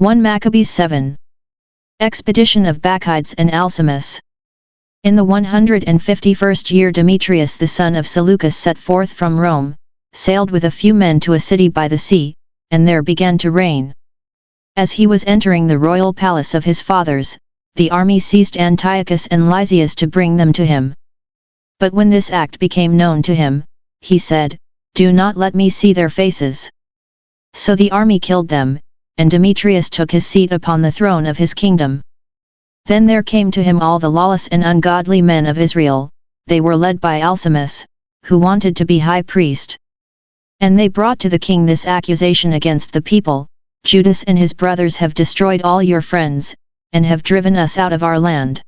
1 Maccabees 7. Expedition of Bacchides and Alcimus. In the 151st year Demetrius the son of Seleucus set forth from Rome, sailed with a few men to a city by the sea, and there began to reign. As he was entering the royal palace of his fathers, the army seized Antiochus and Lysias to bring them to him. But when this act became known to him, he said, "Do not let me see their faces." So the army killed them, and Demetrius took his seat upon the throne of his kingdom. Then there came to him all the lawless and ungodly men of Israel, they were led by Alcimus, who wanted to be high priest. And they brought to the king this accusation against the people: "Judas and his brothers have destroyed all your friends, and have driven us out of our land.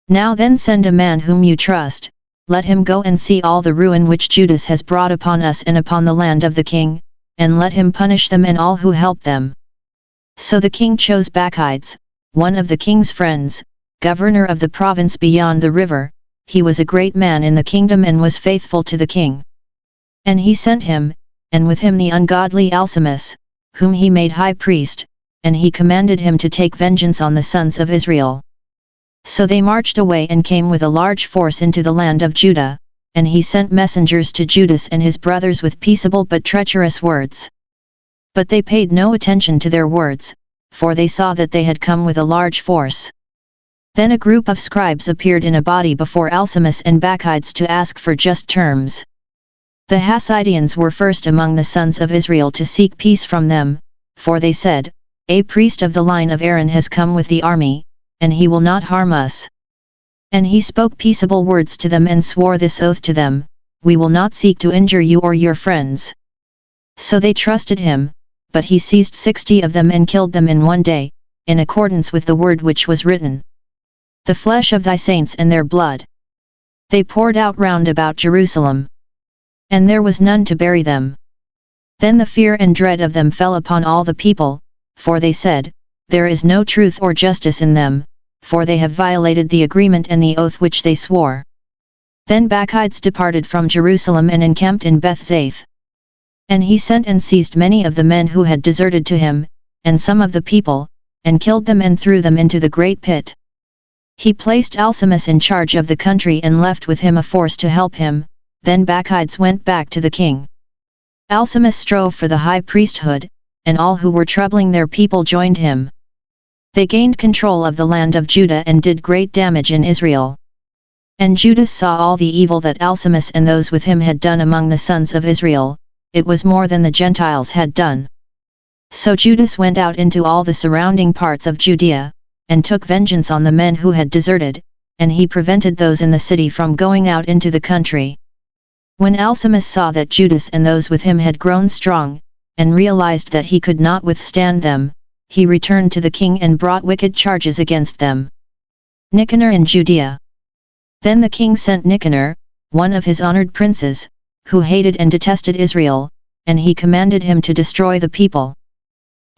Now then send a man whom you trust, let him go and see all the ruin which Judas has brought upon us and upon the land of the king, and let him punish them and all who help them." So the king chose Bacchides, one of the king's friends, governor of the province beyond the river. He was a great man in the kingdom and was faithful to the king. And he sent him, and with him the ungodly Alcimus, whom he made high priest, and he commanded him to take vengeance on the sons of Israel. So they marched away and came with a large force into the land of Judah, and he sent messengers to Judas and his brothers with peaceable but treacherous words. But they paid no attention to their words, for they saw that they had come with a large force. Then a group of scribes appeared in a body before Alcimus and Bacchides to ask for just terms. The Hasidians were first among the sons of Israel to seek peace from them, for they said, "A priest of the line of Aaron has come with the army, and he will not harm us." And he spoke peaceable words to them and swore this oath to them: "We will not seek to injure you or your friends." So they trusted him, but he seized 60 of them and killed them in one day, in accordance with the word which was written: "The flesh of thy saints and their blood they poured out round about Jerusalem. And there was none to bury them." Then the fear and dread of them fell upon all the people, for they said, "There is no truth or justice in them, for they have violated the agreement and the oath which they swore." Then Bacchides departed from Jerusalem and encamped in Beth-Zaith. And he sent and seized many of the men who had deserted to him, and some of the people, and killed them and threw them into the great pit. He placed Alcimus in charge of the country and left with him a force to help him. Then Bacchides went back to the king. Alcimus strove for the high priesthood, and all who were troubling their people joined him. They gained control of the land of Judah and did great damage in Israel. And Judas saw all the evil that Alcimus and those with him had done among the sons of Israel. It was more than the Gentiles had done. So Judas went out into all the surrounding parts of Judea, and took vengeance on the men who had deserted, and he prevented those in the city from going out into the country. When Alcimus saw that Judas and those with him had grown strong, and realized that he could not withstand them, he returned to the king and brought wicked charges against them. Nicanor in Judea. Then the king sent Nicanor, one of his honored princes, who hated and detested Israel, and he commanded him to destroy the people.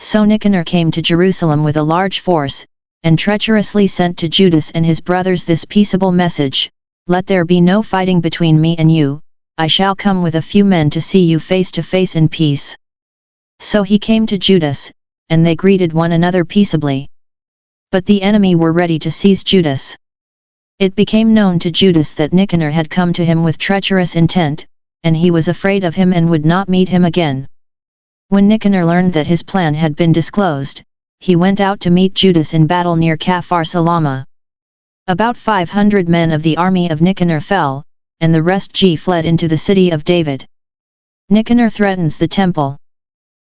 So Nicanor came to Jerusalem with a large force, and treacherously sent to Judas and his brothers this peaceable message: "Let there be no fighting between me and you, I shall come with a few men to see you face to face in peace." So he came to Judas, and they greeted one another peaceably. But the enemy were ready to seize Judas. It became known to Judas that Nicanor had come to him with treacherous intent, and he was afraid of him and would not meet him again. When Nicanor learned that his plan had been disclosed, he went out to meet Judas in battle near Kafar Salama. About 500 men of the army of Nicanor fell, and the rest fled into the city of David. Nicanor threatens the temple.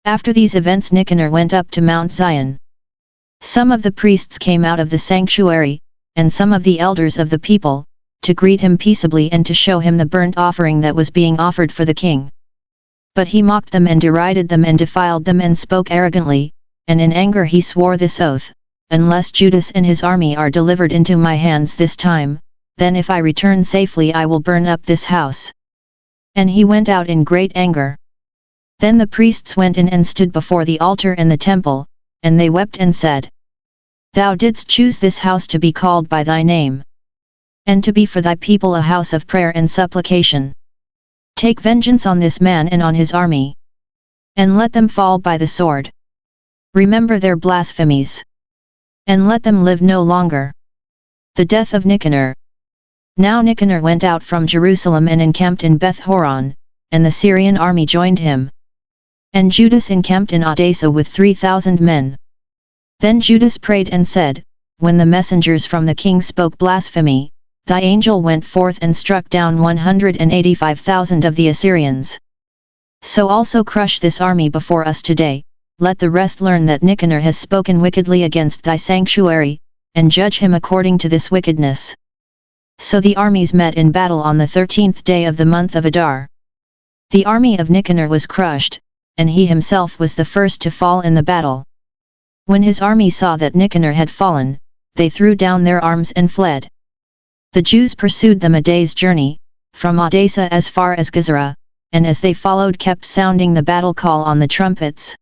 After these events Nicanor went up to Mount Zion. Some of the priests came out of the sanctuary, and some of the elders of the people, to greet him peaceably and to show him the burnt offering that was being offered for the king. But he mocked them and derided them and defiled them and spoke arrogantly, and in anger he swore this oath: "Unless Judas and his army are delivered into my hands this time, then if I return safely I will burn up this house." And he went out in great anger. Then the priests went in and stood before the altar and the temple, and they wept and said, "Thou didst choose this house to be called by thy name, and to be for thy people a house of prayer and supplication. Take vengeance on this man and on his army, and let them fall by the sword." Remember their blasphemies, and let them live no longer. The death of Nicanor. Now Nicanor went out from Jerusalem and encamped in Beth Horon, and the Syrian army joined him. And Judas encamped in Edessa with 3,000 men. Then Judas prayed and said, when the messengers from the king spoke blasphemy, thy angel went forth and struck down 185,000 of the Assyrians. So also crush this army before us today, let the rest learn that Nicanor has spoken wickedly against thy sanctuary, and judge him according to this wickedness. So the armies met in battle on the 13th day of the month of Adar. The army of Nicanor was crushed, and he himself was the first to fall in the battle. When his army saw that Nicanor had fallen, they threw down their arms and fled. The Jews pursued them a day's journey, from Edessa as far as Gezerah, and as they followed kept sounding the battle call on the trumpets.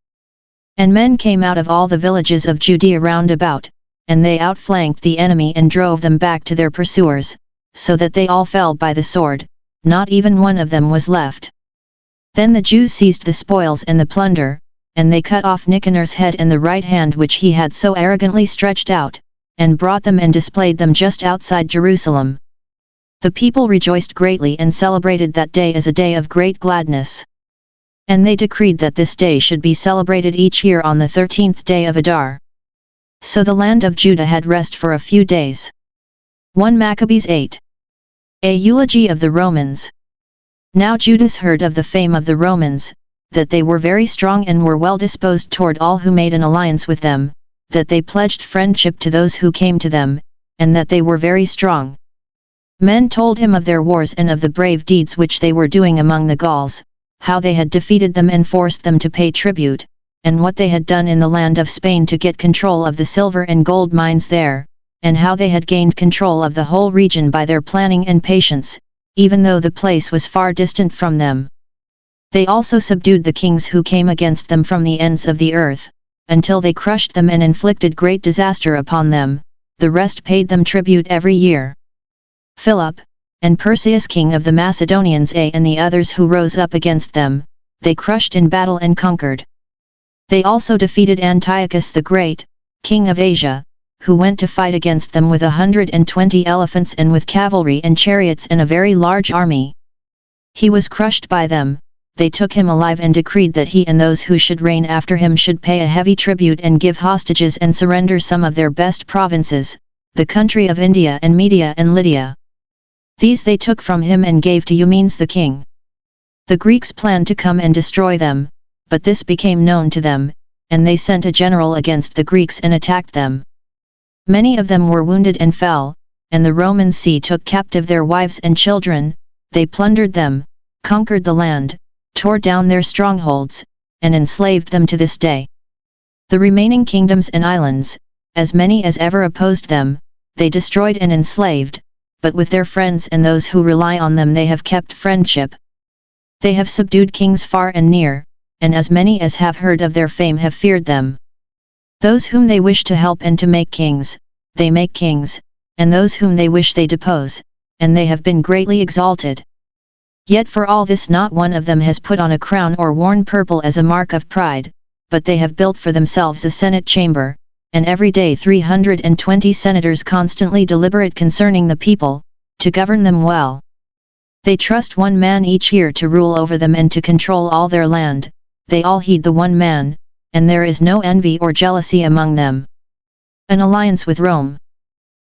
And men came out of all the villages of Judea round about, and they outflanked the enemy and drove them back to their pursuers, so that they all fell by the sword, not even one of them was left. Then the Jews seized the spoils and the plunder, and they cut off Nicanor's head and the right hand which he had so arrogantly stretched out, and brought them and displayed them just outside Jerusalem. The people rejoiced greatly and celebrated that day as a day of great gladness. And they decreed that this day should be celebrated each year on the 13th day of Adar. So the land of Judah had rest for a few days. 1 Maccabees 8. A eulogy of the Romans. Now Judas heard of the fame of the Romans, that they were very strong and were well disposed toward all who made an alliance with them, that they pledged friendship to those who came to them, and that they were very strong. Men told him of their wars and of the brave deeds which they were doing among the Gauls, how they had defeated them and forced them to pay tribute, and what they had done in the land of Spain to get control of the silver and gold mines there, and how they had gained control of the whole region by their planning and patience, even though the place was far distant from them. They also subdued the kings who came against them from the ends of the earth, until they crushed them and inflicted great disaster upon them. The rest paid them tribute every year. Philip, and Perseus king of the Macedonians and the others who rose up against them, they crushed in battle and conquered. They also defeated Antiochus the Great, king of Asia, who went to fight against them with 120 elephants and with cavalry and chariots and a very large army. He was crushed by them. They took him alive and decreed that he and those who should reign after him should pay a heavy tribute and give hostages and surrender some of their best provinces, the country of India and Media and Lydia. These they took from him and gave to Eumenes the king. The Greeks planned to come and destroy them, but this became known to them, and they sent a general against the Greeks and attacked them. Many of them were wounded and fell, and the Romans took captive their wives and children. They plundered them, conquered the land, tore down their strongholds, and enslaved them to this day. The remaining kingdoms and islands, as many as ever opposed them, they destroyed and enslaved, but with their friends and those who rely on them they have kept friendship. They have subdued kings far and near, and as many as have heard of their fame have feared them. Those whom they wish to help and to make kings, they make kings, and those whom they wish they depose, and they have been greatly exalted. Yet for all this not one of them has put on a crown or worn purple as a mark of pride, but they have built for themselves a senate chamber, and every day 320 senators constantly deliberate concerning the people, to govern them well. They trust one man each year to rule over them and to control all their land. They all heed the one man, and there is no envy or jealousy among them. An alliance with Rome.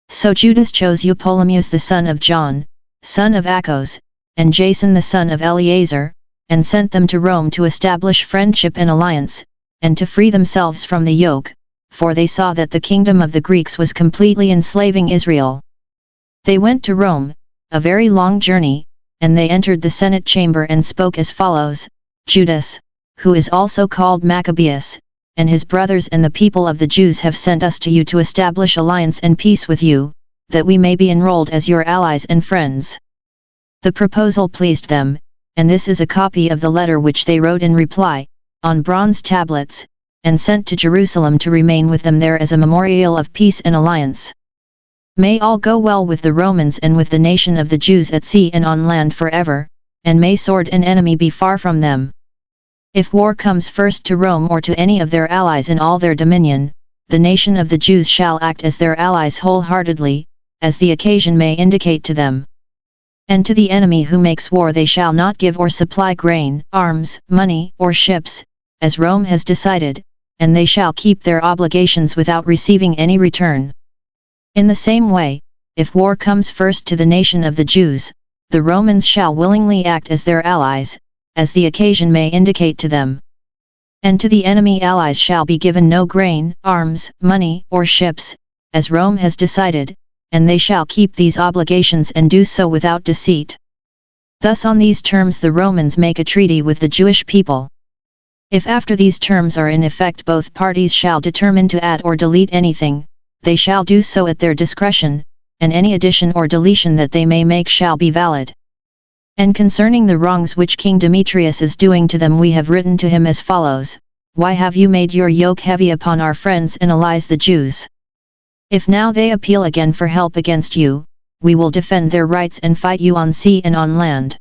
So Judas chose Eupolemus the son of John, son of Achos, and Jason the son of Eleazar, and sent them to Rome to establish friendship and alliance, and to free themselves from the yoke, for they saw that the kingdom of the Greeks was completely enslaving Israel. They went to Rome, a very long journey, and they entered the Senate chamber and spoke as follows: Judas, who is also called Maccabeus, and his brothers and the people of the Jews have sent us to you to establish alliance and peace with you, that we may be enrolled as your allies and friends. The proposal pleased them, and this is a copy of the letter which they wrote in reply, on bronze tablets, and sent to Jerusalem to remain with them there as a memorial of peace and alliance. May all go well with the Romans and with the nation of the Jews at sea and on land forever, and may sword and enemy be far from them. If war comes first to Rome or to any of their allies in all their dominion, the nation of the Jews shall act as their allies wholeheartedly, as the occasion may indicate to them. And to the enemy who makes war they shall not give or supply grain, arms, money, or ships, as Rome has decided, and they shall keep their obligations without receiving any return. In the same way, if war comes first to the nation of the Jews, the Romans shall willingly act as their allies, as the occasion may indicate to them. And to the enemy allies shall be given no grain, arms, money, or ships, as Rome has decided, and they shall keep these obligations and do so without deceit. Thus on these terms the Romans make a treaty with the Jewish people. If after these terms are in effect both parties shall determine to add or delete anything, they shall do so at their discretion, and any addition or deletion that they may make shall be valid. And concerning the wrongs which King Demetrius is doing to them we have written to him as follows: Why have you made your yoke heavy upon our friends and allies the Jews? If now they appeal again for help against you, we will defend their rights and fight you on sea and on land.